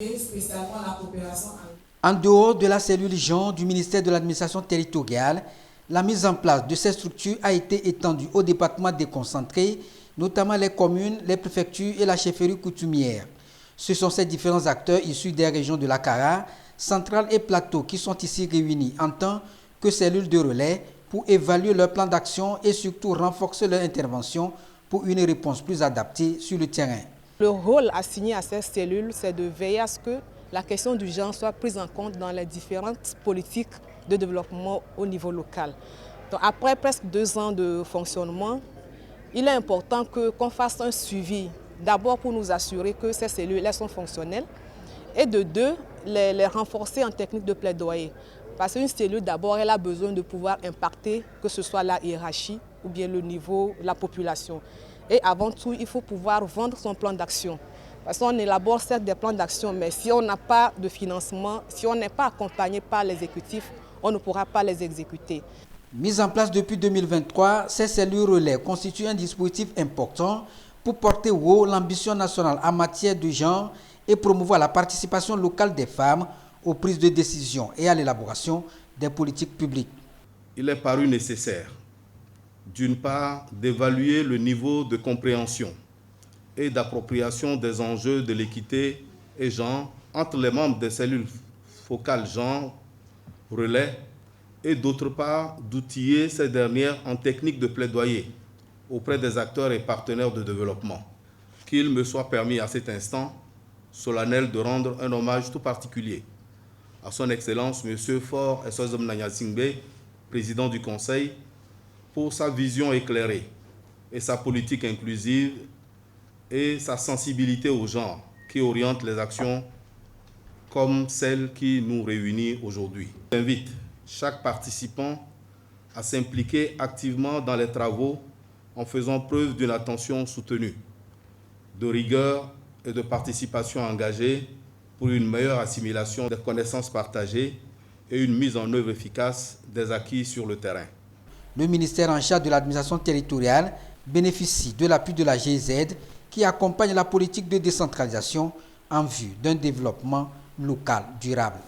spécialement la coopération. En dehors de la cellule genre du ministère de l'administration territoriale, la mise en place de ces structures a été étendue aux départements déconcentrés, notamment les communes, les préfectures et la chefferie coutumière. Ce sont ces différents acteurs issus des régions de la Kara, Centrale et Plateau qui sont ici réunis en tant que cellules de relais pour évaluer leur plan d'action et surtout renforcer leur intervention pour une réponse plus adaptée sur le terrain. Le rôle assigné à ces cellules, c'est de veiller à ce que la question du genre soit prise en compte dans les différentes politiques de développement au niveau local. Donc après presque 2 ans de fonctionnement, il est important qu'on fasse un suivi, d'abord pour nous assurer que ces cellules elles sont fonctionnelles, et de deux, les renforcer en technique de plaidoyer. Parce qu'une cellule, d'abord, elle a besoin de pouvoir impacter, que ce soit la hiérarchie ou bien le niveau, la population. Et avant tout, il faut pouvoir vendre son plan d'action. Parce qu'on élabore certes des plans d'action, mais si on n'a pas de financement, si on n'est pas accompagné par l'exécutif, on ne pourra pas les exécuter. Mise en place depuis 2023, ces cellules relais constituent un dispositif important pour porter haut l'ambition nationale en matière de genre et promouvoir la participation locale des femmes aux prises de décision et à l'élaboration des politiques publiques. Il est paru nécessaire, d'une part, d'évaluer le niveau de compréhension et d'appropriation des enjeux de l'équité et genre entre les membres des cellules focales genre, relais, et d'autre part, d'outiller ces dernières en technique de plaidoyer auprès des acteurs et partenaires de développement. Qu'il me soit permis à cet instant solennel de rendre un hommage tout particulier à son Excellence M. Faure Esozom Nanyasingbe, président du Conseil, pour sa vision éclairée et sa politique inclusive et sa sensibilité au genre qui oriente les actions comme celle qui nous réunit aujourd'hui. J'invite chaque participant à s'impliquer activement dans les travaux en faisant preuve d'une attention soutenue, de rigueur et de participation engagée pour une meilleure assimilation des connaissances partagées et une mise en œuvre efficace des acquis sur le terrain. Le ministère en charge de l'administration territoriale bénéficie de l'appui de la GIZ qui accompagne la politique de décentralisation en vue d'un développement local durable.